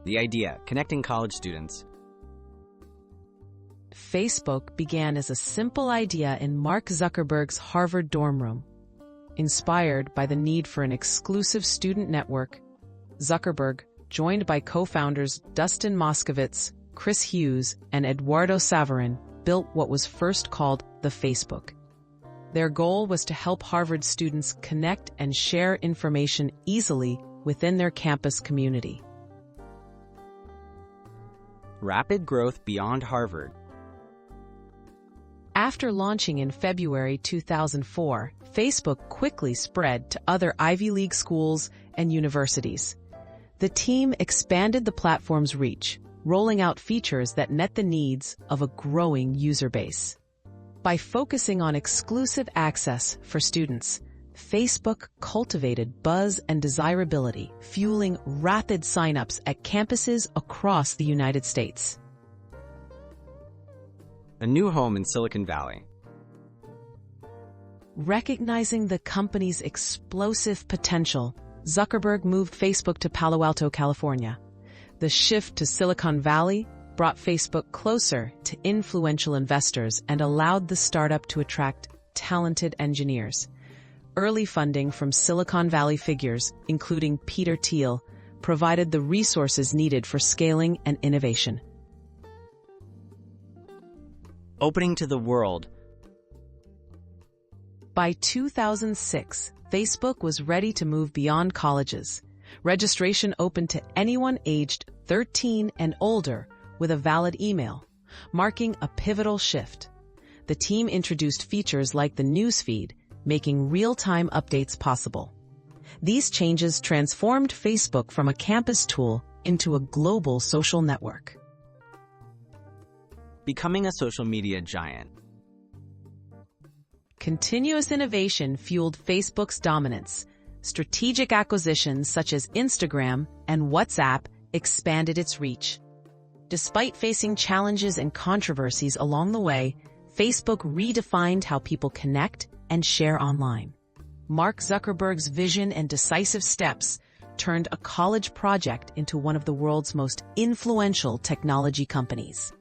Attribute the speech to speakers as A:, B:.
A: The idea, connecting college students.
B: Facebook began as a simple idea in Mark Zuckerberg's Harvard dorm room. Inspired by the need for an exclusive student network, Zuckerberg, joined by co-founders Dustin Moskovitz, Chris Hughes, and Eduardo Saverin, built what was first called the Facebook. Their goal was to help Harvard students connect and share information easily within their campus community.
A: Rapid growth beyond Harvard.
B: After launching in February 2004, Facebook quickly spread to other Ivy League schools and universities. The team expanded the platform's reach, rolling out features that met the needs of a growing user base. By focusing on exclusive access for students, Facebook cultivated buzz and desirability, fueling rapid signups at campuses across the United States.
A: A new home in Silicon Valley.
B: Recognizing the company's explosive potential, Zuckerberg moved Facebook to Palo Alto, California. The shift to Silicon Valley brought Facebook closer to influential investors and allowed the startup to attract talented engineers. Early funding from Silicon Valley figures, including Peter Thiel, provided the resources needed for scaling and innovation.
A: Opening to the world.
B: By 2006, Facebook was ready to move beyond colleges. Registration opened to anyone aged 13 and older with a valid email, marking a pivotal shift. The team introduced features like the newsfeed, making real-time updates possible. These changes transformed Facebook from a campus tool into a global social network.
A: Becoming a social media giant.
B: Continuous innovation fueled Facebook's dominance. Strategic acquisitions such as Instagram and WhatsApp expanded its reach. Despite facing challenges and controversies along the way, Facebook redefined how people connect and share online. Mark Zuckerberg's vision and decisive steps turned a college project into one of the world's most influential technology companies.